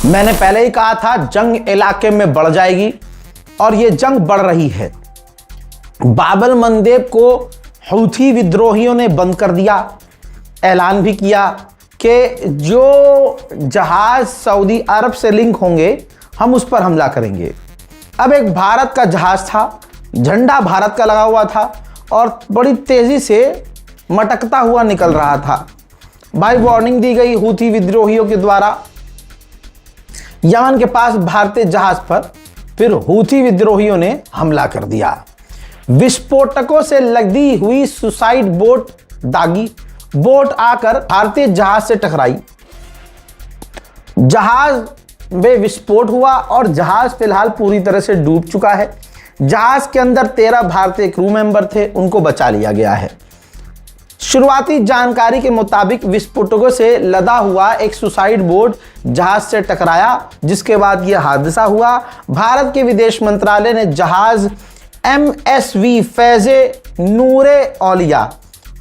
मैंने पहले ही कहा था जंग इलाके में बढ़ जाएगी और ये जंग बढ़ रही है। बाबल मंदेब को हूथी विद्रोहियों ने बंद कर दिया। ऐलान भी किया कि जो जहाज सऊदी अरब से लिंक होंगे हम उस पर हमला करेंगे। अब एक भारत का जहाज था, झंडा भारत का लगा हुआ था और बड़ी तेजी से मटकता हुआ निकल रहा था। भाई वार्निंग दी गई हूथी विद्रोहियों के द्वारा यमन के पास भारतीय जहाज पर, फिर हूथी विद्रोहियों ने हमला कर दिया। विस्फोटकों से लदी हुई सुसाइड बोट दागी, बोट आकर भारतीय जहाज से टकराई, जहाज में विस्फोट हुआ और जहाज फिलहाल पूरी तरह से डूब चुका है। जहाज के अंदर 13 भारतीय क्रू मेंबर थे, उनको बचा लिया गया है। शुरुआती जानकारी के मुताबिक विस्फोटकों से लदा हुआ एक सुसाइड बोट जहाज से टकराया, जिसके बाद यह हादसा हुआ। भारत के विदेश मंत्रालय ने जहाज MSV फैज़े नूरे औलिया,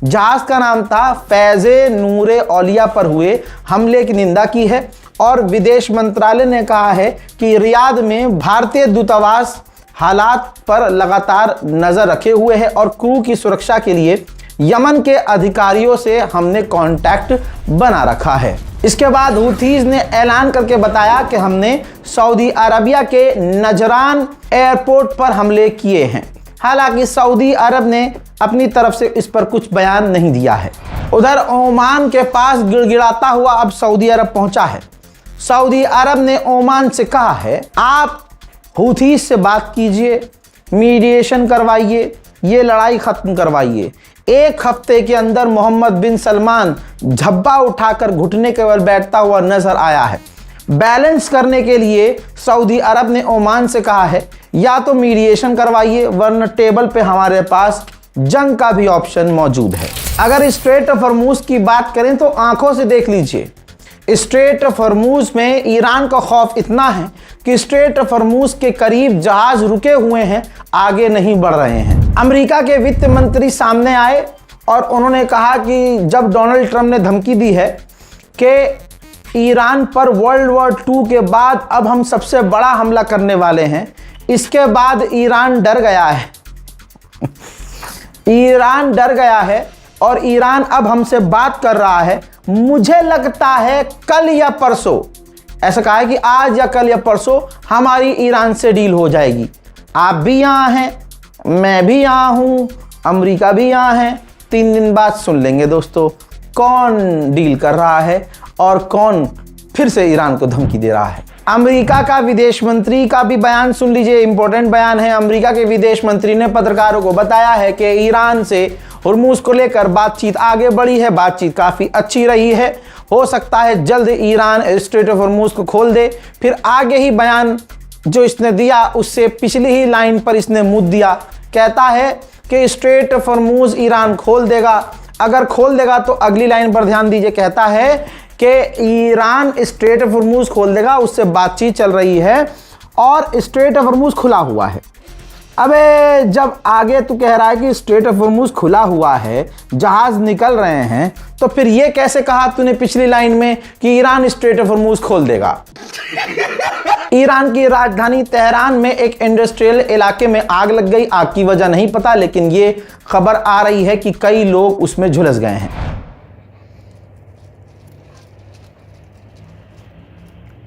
जहाज का नाम था फैज़े नूरे औलिया, पर हुए हमले की निंदा की है और विदेश मंत्रालय ने कहा है कि रियाद में भारतीय दूतावास हालात पर लगातार नजर रखे हुए है और क्रू की सुरक्षा के लिए यमन के अधिकारियों से हमने कांटेक्ट बना रखा है। इसके बाद हूथीज ने ऐलान करके बताया कि हमने सऊदी अरबिया के नजरान एयरपोर्ट पर हमले किए हैं। हालांकि सऊदी अरब ने अपनी तरफ से इस पर कुछ बयान नहीं दिया है। उधर ओमान के पास गिड़गिड़ाता हुआ अब सऊदी अरब पहुंचा है। सऊदी अरब ने ओमान से कहा है आप हूथीज से बात कीजिए, मीडिएशन करवाइए, ये लड़ाई खत्म करवाइए। एक हफ्ते के अंदर मोहम्मद बिन सलमान झब्बा उठाकर घुटने के बल बैठता हुआ नजर आया है। बैलेंस करने के लिए सऊदी अरब ने ओमान से कहा है या तो मीडिएशन करवाइए वरना टेबल पे हमारे पास जंग का भी ऑप्शन मौजूद है। अगर स्ट्रेट ऑफ हॉर्मूज की बात करें तो आंखों से देख लीजिए, स्ट्रेट ऑफ हॉर्मूज में ईरान का खौफ इतना है कि स्ट्रेट ऑफ हॉर्मूज के करीब जहाज रुके हुए हैं, आगे नहीं बढ़ रहे हैं। अमेरिका के वित्त मंत्री सामने आए और उन्होंने कहा कि जब डोनाल्ड ट्रंप ने धमकी दी है कि ईरान पर वर्ल्ड वॉर 2 के बाद अब हम सबसे बड़ा हमला करने वाले हैं, इसके बाद ईरान डर गया है ईरान डर गया है और ईरान अब हमसे बात कर रहा है। मुझे लगता है कल या परसों, ऐसा कहा है कि आज या कल या परसों हमारी ईरान से डील हो जाएगी। आप भी यहाँ हैं, मैं भी यहाँ हूँ, अमेरिका भी यहाँ है। 3 दिन बाद सुन लेंगे दोस्तों कौन डील कर रहा है और कौन फिर से ईरान को धमकी दे रहा है। अमेरिका का विदेश मंत्री का भी बयान सुन लीजिए, इंपॉर्टेंट बयान है। अमेरिका के विदेश मंत्री ने पत्रकारों को बताया है कि ईरान से हुर्मुज को लेकर बातचीत आगे बढ़ी है, बातचीत काफ़ी अच्छी रही है। हो सकता है जल्द ईरान स्ट्रेट ऑफ हुर्मुज को खोल दे। फिर आगे ही बयान जो इसने दिया उससे पिछली ही लाइन पर इसने मुद्दा दिया, कहता है कि स्ट्रेट ऑफ हुर्मुज ईरान खोल देगा। अगर खोल देगा तो अगली लाइन पर ध्यान दीजिए, कहता है कि ईरान स्ट्रेट ऑफ हुर्मुज खोल देगा, उससे बातचीत चल रही है और स्ट्रेट ऑफ हुर्मुज खुला हुआ है। अबे जब आगे तू कह रहा है कि स्ट्रेट ऑफ हुर्मुज खुला हुआ है, जहाज निकल रहे हैं, तो फिर ये कैसे कहा तूने पिछली लाइन में कि ईरान स्ट्रेट ऑफ हुर्मुज खोल देगा? ईरान की राजधानी तेहरान में एक इंडस्ट्रियल इलाके में आग लग गई। आग की वजह नहीं पता, लेकिन ये खबर आ रही है कि कई लोग उसमें झुलस गए हैं।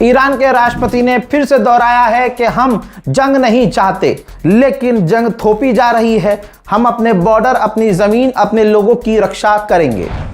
ईरान के राष्ट्रपति ने फिर से दोहराया है कि हम जंग नहीं चाहते, लेकिन जंग थोपी जा रही है। हम अपने बॉर्डर, अपनी जमीन, अपने लोगों की रक्षा करेंगे।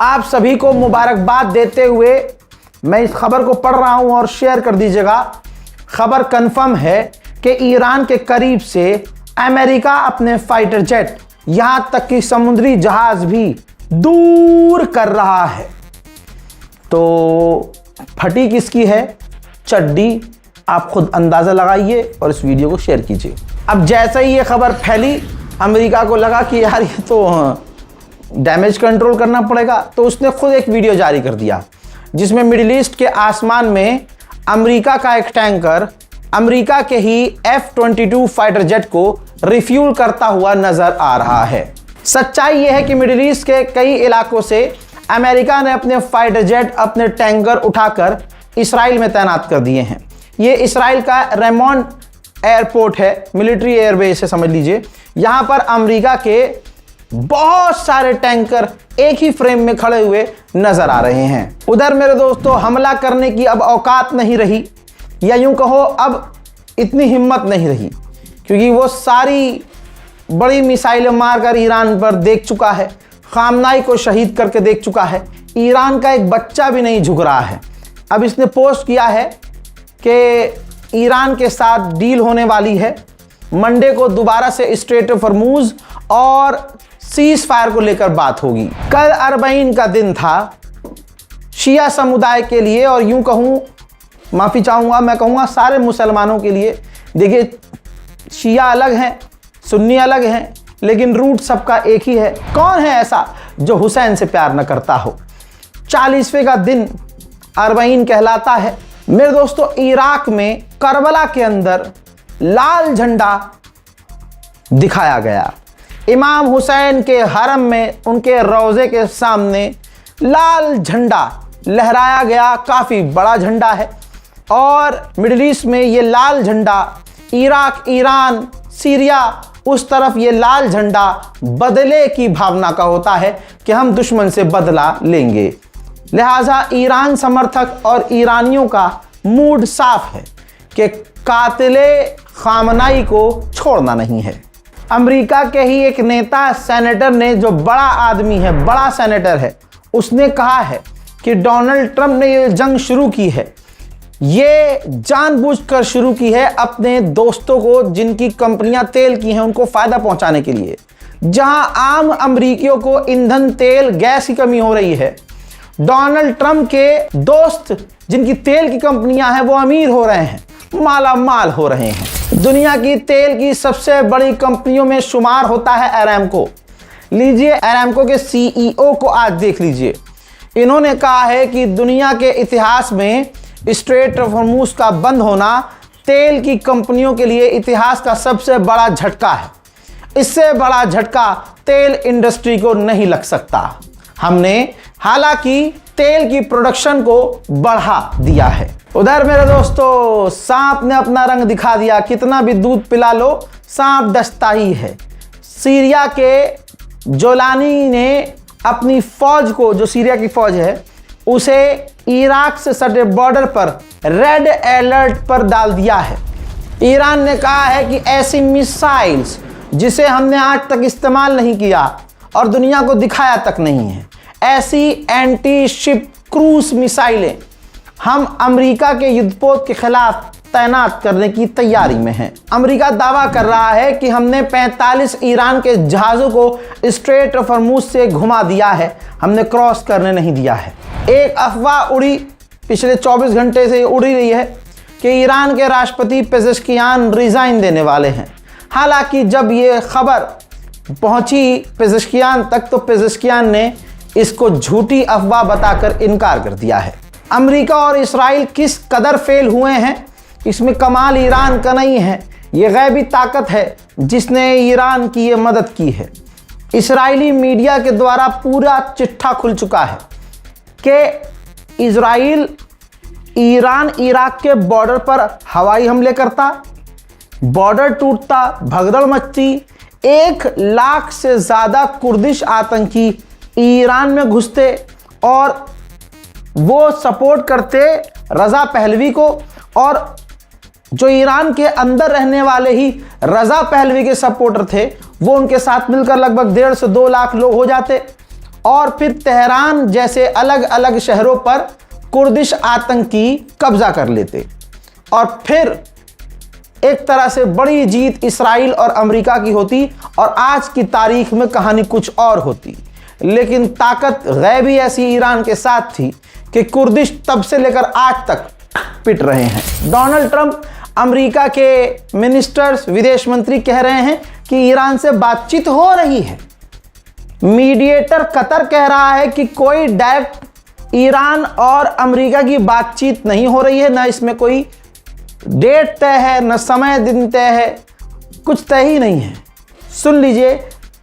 आप सभी को मुबारकबाद देते हुए मैं इस खबर को पढ़ रहा हूं और शेयर कर दीजिएगा। खबर कंफर्म है कि ईरान के करीब से अमेरिका अपने फाइटर जेट यहां तक कि समुद्री जहाज भी दूर कर रहा है। तो फटी किसकी है? चड्डी। आप खुद अंदाजा लगाइए और इस वीडियो को शेयर कीजिए। अब जैसे ही ये खबर फैली, अमेरिका को लगा कि यार ये तो डैमेज कंट्रोल करना पड़ेगा, तो उसने खुद एक वीडियो जारी कर दिया जिसमें मिडिल ईस्ट के आसमान में अमेरिका का एक टैंकर अमेरिका के ही F-22 फाइटर जेट को रिफ्यूल करता हुआ नजर आ रहा है। सच्चाई यह है कि मिडिल ईस्ट के कई इलाकों से अमेरिका ने अपने फाइटर जेट, अपने टैंकर उठाकर इसराइल में तैनात कर दिए हैं। ये इसराइल का रेमोन एयरपोर्ट है, मिलिट्री एयरबेस है समझ लीजिए। यहां पर अमेरिका के बहुत सारे टैंकर एक ही फ्रेम में खड़े हुए नजर आ रहे हैं। उधर मेरे दोस्तों हमला करने की अब औकात नहीं रही, या यूं कहो अब इतनी हिम्मत नहीं रही, क्योंकि वो सारी बड़ी मिसाइलें मारकर ईरान पर देख चुका है, खामनाई को शहीद करके देख चुका है। ईरान का एक बच्चा भी नहीं झुक रहा है। अब इसने पोस्ट किया है कि ईरान के साथ डील होने वाली है, मंडे को दोबारा से स्ट्रेट ऑफ हॉर्मुज और सीज फायर को लेकर बात होगी। कल अरबईन का दिन था शिया समुदाय के लिए, और यूं कहूं, माफी चाहूंगा, मैं कहूंगा सारे मुसलमानों के लिए। देखिए, शिया अलग हैं, सुन्नी अलग हैं, लेकिन रूट सबका एक ही है। कौन है ऐसा जो हुसैन से प्यार न करता हो? 40वें का दिन अरबईन कहलाता है। मेरे दोस्तों, इराक में करबला के अंदर लाल झंडा दिखाया गया। इमाम हुसैन के हरम में उनके रोज़े के सामने लाल झंडा लहराया गया। काफ़ी बड़ा झंडा है, और मिडिल ईस्ट में ये लाल झंडा, इराक, ईरान, सीरिया, उस तरफ ये लाल झंडा बदले की भावना का होता है कि हम दुश्मन से बदला लेंगे। लिहाजा ईरान समर्थक और ईरानियों का मूड साफ है कि कातिले खामनाई को छोड़ना नहीं है। अमेरिका के ही एक नेता, सेनेटर ने, जो बड़ा आदमी है, बड़ा सेनेटर है, उसने कहा है कि डोनाल्ड ट्रंप ने ये जंग शुरू की है, ये जानबूझकर शुरू की है अपने दोस्तों को, जिनकी कंपनियां तेल की हैं, उनको फायदा पहुंचाने के लिए। जहां आम अमेरिकियों को ईंधन, तेल, गैस की कमी हो रही है, डोनाल्ड ट्रंप के दोस्त जिनकी तेल की कंपनियां हैं वो अमीर हो रहे हैं, माला माल हो रहे हैं। दुनिया की तेल की सबसे बड़ी कंपनियों में शुमार होता है अरामको। लीजिए, अरामको के CEO को आज देख लीजिए। इन्होंने कहा है कि दुनिया के इतिहास में स्ट्रेट ऑफ हॉर्मुज का बंद होना तेल की कंपनियों के लिए इतिहास का सबसे बड़ा झटका है। इससे बड़ा झटका तेल इंडस्ट्री को नहीं लग सकता। हमने हालांकि तेल की प्रोडक्शन को बढ़ा दिया है। उधर मेरे दोस्तों, सांप ने अपना रंग दिखा दिया। कितना भी दूध पिला लो, सांप डसता ही है। सीरिया के जोलानी ने अपनी फौज को, जो सीरिया की फौज है, उसे इराक से सटे बॉर्डर पर रेड अलर्ट पर डाल दिया है। ईरान ने कहा है कि ऐसी मिसाइल्स जिसे हमने आज तक इस्तेमाल नहीं किया और दुनिया को दिखाया तक नहीं है, ऐसी एंटी शिप क्रूज मिसाइलें हम अमेरिका के युद्धपोत के खिलाफ तैनात करने की तैयारी में हैं। अमेरिका दावा कर रहा है कि हमने 45 ईरान के जहाज़ों को स्ट्रेट ऑफ हॉर्मुज से घुमा दिया है, हमने क्रॉस करने नहीं दिया है। एक अफवाह उड़ी, पिछले 24 घंटे से उड़ी रही है कि ईरान के राष्ट्रपति पेजेश्कियान रिजाइन देने वाले हैं। हालांकि जब ये खबर पहुंची पेजेश्कियान तक, तो पेजेश्कियान ने इसको झूठी अफवाह बताकर इनकार कर दिया है। अमेरिका और इसराइल किस कदर फेल हुए हैं, इसमें कमाल ईरान का नहीं है, ये गैबी ताकत है जिसने ईरान की ये मदद की है। इसराइली मीडिया के द्वारा पूरा चिट्ठा खुल चुका है कि इजराइल ईरान इराक के बॉर्डर पर हवाई हमले करता, बॉर्डर टूटता, भगदड़ मचती, 1 लाख से ज़्यादा कुर्दिश आतंकी ईरान में घुसते और वो सपोर्ट करते रज़ा पहलवी को, और जो ईरान के अंदर रहने वाले ही रज़ा पहलवी के सपोर्टर थे वो उनके साथ मिलकर लगभग 1.5 से 2 लाख लोग हो जाते, और फिर तेहरान जैसे अलग अलग शहरों पर कुर्दिश आतंकी कब्जा कर लेते, और फिर एक तरह से बड़ी जीत इसराइल और अमेरिका की होती और आज की तारीख में कहानी कुछ और होती। लेकिन ताकत गैबी ऐसी ईरान के साथ थी कि कुर्दिश तब से लेकर आज तक पिट रहे हैं। डोनाल्ड ट्रंप अमेरिका के मिनिस्टर्स, विदेश मंत्री कह रहे हैं कि ईरान से बातचीत हो रही है। मीडिएटर कतर कह रहा है कि कोई डायरेक्ट ईरान और अमेरिका की बातचीत नहीं हो रही है, ना इसमें कोई डेट तय है, न समय दिन तय है, कुछ तय ही नहीं है। सुन लीजिए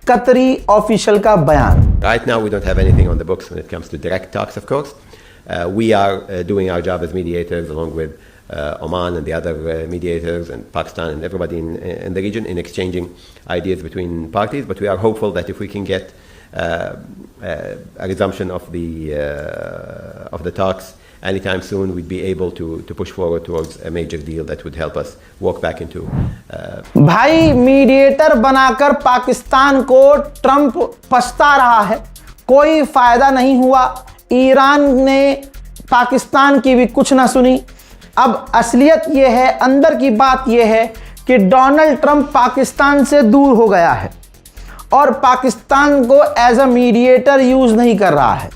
कतरी ऑफिशियल का बयान। Right now we don't have anything on the books when it comes to direct talks, of course. We are doing our job as mediators along with Oman and the other mediators and Pakistan and everybody in the region in exchanging ideas between parties, but we are hopeful that if we can get a resumption of the talks anytime soon, we'd be able to push forward towards a major deal that would help us walk back into भाई mediator बनाकर पाकिस्तान को Trump पछता रहा है, कोई फायदा नहीं हुआ। ईरान ने पाकिस्तान की भी कुछ ना सुनी। अब असलियत यह है, अंदर की बात यह है कि डोनाल्ड ट्रंप पाकिस्तान से दूर हो गया है और पाकिस्तान को एज अ मीडिएटर यूज नहीं कर रहा है,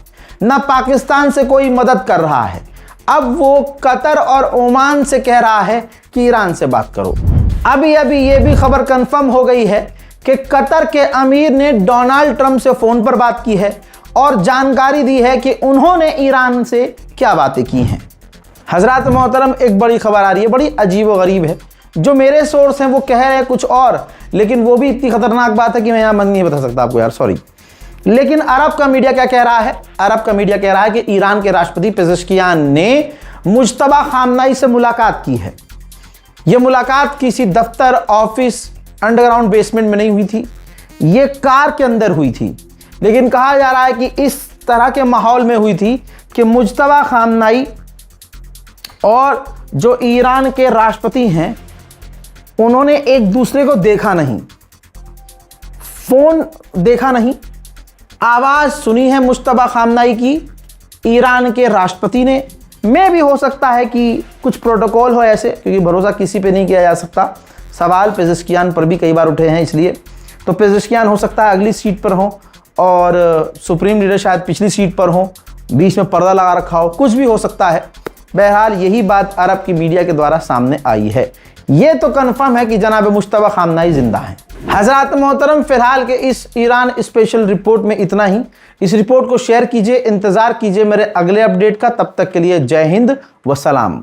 ना पाकिस्तान से कोई मदद कर रहा है। अब वो कतर और ओमान से कह रहा है कि ईरान से बात करो। अभी ये भी खबर कंफर्म हो गई है कि कतर के अमीर ने डोनाल्ड ट्रंप से फोन पर बात की है और जानकारी दी है कि उन्होंने ईरान से क्या बातें की हैं। हजरत मोहतरम, एक बड़ी खबर आ रही है, बड़ी अजीब व गरीब है। जो मेरे सोर्स हैं वो कह रहे हैं कुछ और, लेकिन वो भी इतनी खतरनाक बात है कि मैं यहाँ मन नहीं बता सकता आपको यार, सॉरी। लेकिन अरब का मीडिया क्या कह रहा है? अरब का मीडिया कह रहा है कि ईरान के राष्ट्रपति पेजेश्कियान ने मुज्तबा खामनाई से मुलाकात की है। यह मुलाकात किसी दफ्तर, ऑफिस, अंडरग्राउंड बेसमेंट में नहीं हुई थी, ये कार के अंदर हुई थी। लेकिन कहा जा रहा है कि इस तरह के माहौल में हुई थी कि मुज्तबा खामनाई और जो ईरान के राष्ट्रपति हैं उन्होंने एक दूसरे को देखा नहीं, फोन देखा नहीं, आवाज सुनी है मुज्तबा खामनाई की ईरान के राष्ट्रपति ने। में भी हो सकता है कि कुछ प्रोटोकॉल हो ऐसे, क्योंकि भरोसा किसी पे नहीं किया जा सकता। सवाल पेजेश्कियान पर भी कई बार उठे हैं, इसलिए तो पेजेश्कियान हो सकता है अगली सीट पर हो और सुप्रीम लीडर शायद पिछली सीट पर हो, बीच में पर्दा लगा रखा हो, कुछ भी हो सकता है। बहरहाल यही बात अरब की मीडिया के द्वारा सामने आई है। ये तो कंफर्म है कि जनाब मुज्तबा खामनाई जिंदा हैं। हजरत मोहतरम, फिलहाल के इस ईरान स्पेशल रिपोर्ट में इतना ही। इस रिपोर्ट को शेयर कीजिए, इंतजार कीजिए मेरे अगले अपडेट का। तब तक के लिए जय हिंद व सलाम।